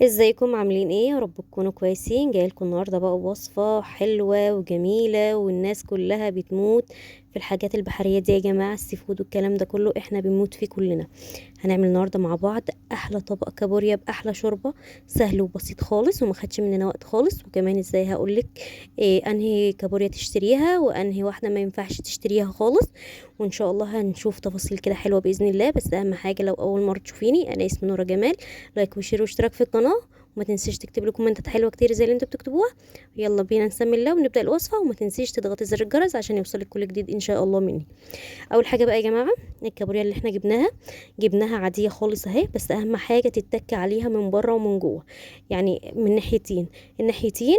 ازيكم عاملين ايه؟ يا رب تكونوا كويسين. جايلكم النهارده بقى وصفه حلوه وجميله والناس كلها بتموت في الحاجات البحريه دي يا جماعه. السي فود والكلام ده كله احنا بنموت فيه كلنا. هنعمل النهارده مع بعض احلى طبق كابوريا باحلى شوربه، سهل وبسيط خالص وما خدش مننا وقت خالص. وكمان ازاي هقولك إيه انهي كابوريا تشتريها وانهي واحده ما ينفعش تشتريها خالص. وان شاء الله هنشوف تفاصيل كده حلوه باذن الله. بس اهم حاجه لو اول مره تشوفيني، انا اسمي نورة جمال، لايك وشير واشتراك في القناه. وما تنسيش تكتب لي كومنتات حلوه كتير زي اللي انتوا بتكتبوها. يلا بينا نسمي الله ونبدا الوصفه. وما تنسيش تضغطي زر الجرس عشان يوصلك كل جديد ان شاء الله مني. اول حاجه بقى يا جماعه، الكابوريا اللي احنا جبناها عاديه خالص اهي. بس اهم حاجه تتك عليها من بره ومن جوه، يعني من ناحيتين. الناحيتين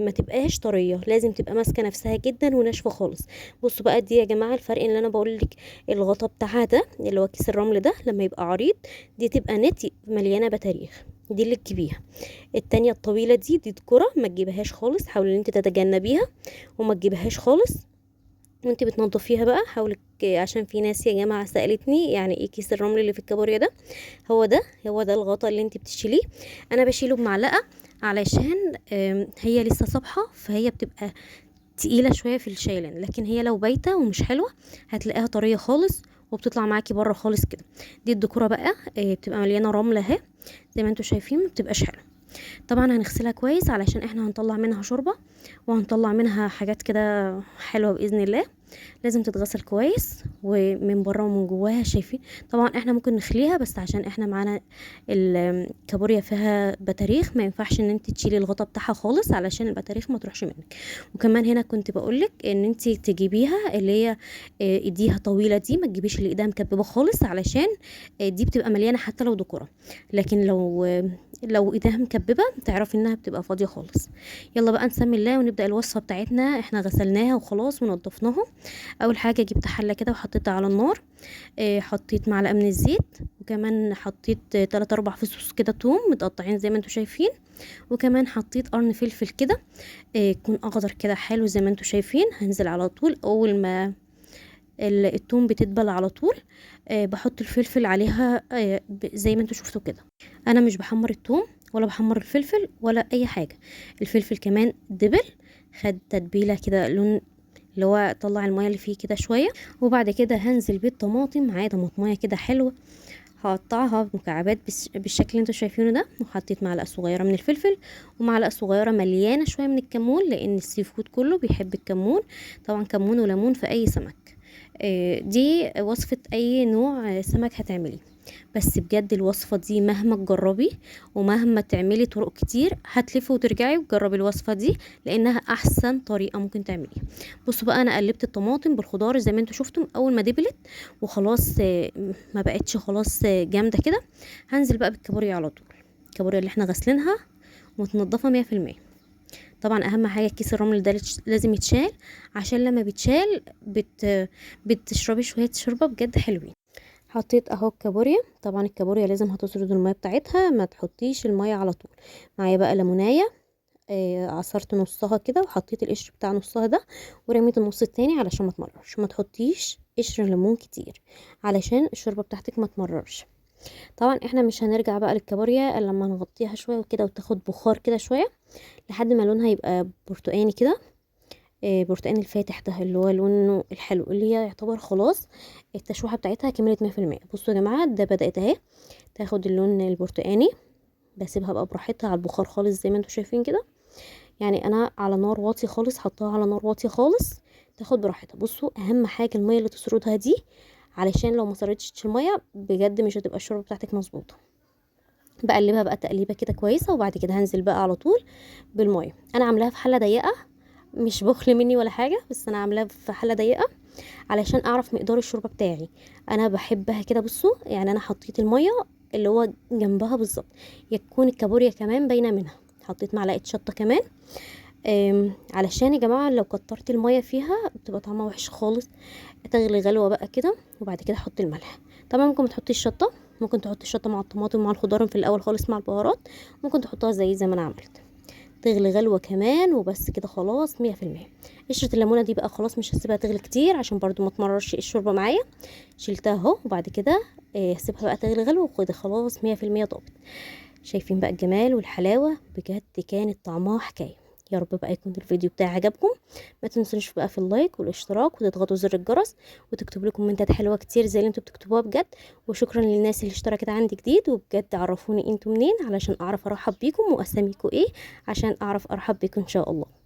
ما تبقاش طريه، لازم تبقى ماسكه نفسها جدا وناشفه خالص. بصوا بقى دي يا جماعه الفرق اللي انا بقول لك. الغطا بتاعها ده اللي هو كيس الرمل ده لما يبقى عريض، دي تبقى نتي مليانه بطاريخ، دي اللي تجيبيها. التانية الطويلة دي دكرة، ما تجيبهاش خالص، حاولي ان انت تتجنبيها وما تجيبهاش خالص. وانت بتنضفيها بقى حاولك، عشان في ناس يا جماعة سألتني يعني ايه كيس الرمل اللي في الكابوريا ده. هو ده الغطا اللي انت بتشيليه. انا بشيله بمعلقة علشان هي لسه صبحة، فهي بتبقى تقيلة شوية في الشايلان. لكن هي لو بايتة ومش حلوة هتلاقيها طرية خالص وبتطلع معاكي بره خالص كده. دي الدكورة بقى بتبقى مليانة رملة اهي، زي ما انتوا شايفين، ما بتبقاش حلوة. طبعا هنغسلها كويس علشان احنا هنطلع منها شوربة وهنطلع منها حاجات كده حلوة بإذن الله. لازم تتغسل كويس ومن بره ومن جواها، شايفين. طبعا احنا ممكن نخليها، بس عشان احنا معانا الكابوريا فيها بطاريخ ما ينفعش ان انت تشيلي الغطا بتاعها خالص علشان البطاريخ ما تروحش منك. وكمان هنا كنت بقولك ان انت تجيبيها اللي هي ايديها طويله دي، ما تجيبيش اللي ايديها مكببه خالص علشان دي بتبقى مليانه حتى لو دكرة. لكن لو ايديها مكببه تعرفي انها بتبقى فاضيه خالص. يلا بقى نسمي الله ونبدا الوصفه بتاعتنا. احنا غسلناها وخلاص ونضفناها. اول حاجه جبت حله كده وحطيتها على النار. حطيت معلقه من الزيت، وكمان حطيت 3 4 فصوص كده توم متقطعين زي ما انتوا شايفين. وكمان حطيت قرن فلفل كده يكون اخضر كده حلو زي ما انتوا شايفين. هنزل على طول اول ما التوم بتدبل على طول. بحط الفلفل عليها زي ما انتوا شفتوا كده. انا مش بحمر التوم ولا بحمر الفلفل ولا اي حاجه. الفلفل كمان دبل، خد تتبيله كده، لون اللي هو طلع الميه اللي فيه كده شويه. وبعد كده هنزل بالطماطم، معايا طماطميه كده حلوه، هقطعها مكعبات بالشكل اللي انتوا شايفينه ده. وحطيت معلقه صغيره من الفلفل ومعلقه صغيره مليانه شويه من الكمون، لان السي فود كله بيحب الكمون. طبعا كمون وليمون في اي سمك. دي وصفه اي نوع سمك هتعمليه. بس بجد الوصفة دي مهما تجربي ومهما تعملي طرق كتير هتلفي وترجعي وتجربي الوصفة دي، لانها احسن طريقة ممكن تعمليها. بصوا بقى انا قلبت الطماطم بالخضار زي ما انتوا شفتم. اول ما دبلت وخلاص ما بقتش خلاص جامدة كده، هنزل بقى بالكابوريا على طول. الكابوريا اللي احنا غسلينها ومتنضفة 100%. طبعا اهم حاجة كيس الرمل ده لازم يتشال، عشان لما بيتشال بتشربي شوية شوربة بجد حلوين. حطيت اهو الكابوريا. طبعا الكابوريا لازم هتسرد الميه بتاعتها، ما تحطيش الميه على طول. معايا بقى ليمونايه، عصرت نصها كده وحطيت القشر بتاع نصها ده، ورميت النص التاني علشان ما تمررش. ما تحطيش قشر ليمون كتير علشان الشوربه بتاعتك ما تمررش. طبعا احنا مش هنرجع بقى للكابوريا الا لما نغطيها شويه وكده وتاخد بخار كده شويه لحد ما لونها يبقى برتقاني كده. برتقاني الفاتح ده اللي هو لونه الحلو، اللي هي يعتبر خلاص التشويحه بتاعتها كملت 100%. بصوا يا جماعه ده بدات اهي تاخد اللون البرتقاني. بسيبها بقى براحتها على البخار خالص زي ما انتوا شايفين كده. يعني انا على نار واطيه خالص، حطاها على نار واطيه خالص تاخد براحتها. بصوا اهم حاجه الميه اللي تسردها دي، علشان لو ما سردتش الميه بجد مش هتبقى الشوربه بتاعتك مظبوطه. بقلبها بقى تقليبه كده كويسه، وبعد كده هنزل بقى على طول بالميه. انا عاملاها في حله ضيقه، مش بخل مني ولا حاجه، بس انا عاملاها في حله ضيقه علشان اعرف مقدار الشوربه بتاعي. انا بحبها كده. بصوا يعني انا حطيت الميه اللي هو جنبها بالظبط، يكون الكابوريا كمان باينه منها. حطيت معلقه شطه كمان، علشان يا جماعه لو كترت الميه فيها بتبقى طعمها وحش خالص. تغلي غلوه بقى كده، وبعد كده احط الملح. طبعا ممكن ما تحطيش شطه، ممكن تحطي الشطه مع الطماطم مع الخضار في الاول خالص مع البهارات، ممكن تحطها زي ما انا عملت. تغلي غلوة كمان وبس كده خلاص 100%. قشرة الليمونة دي بقى خلاص مش هسيبها تغلي كتير عشان برضو ما تمررش الشوربة معايا. شلتها اهو، وبعد كده هسيبها بقى تغلي غلوة وكده خلاص 100% طابت. شايفين بقى الجمال والحلاوة؟ بجد كانت طعمها حكاية. يا رب بقى يكون الفيديو بتاعي عجبكم. ما تنسونش بقى في اللايك والاشتراك وتضغطوا زر الجرس وتكتبوا لي كومنتات حلوه كتير زي اللي انتوا بتكتبوها بجد. وشكرا للناس اللي اشتركت عندي جديد، وبجد عرفوني انتوا منين علشان اعرف ارحب بيكم واساميكم ايه، عشان اعرف ارحب بيكم ان شاء الله.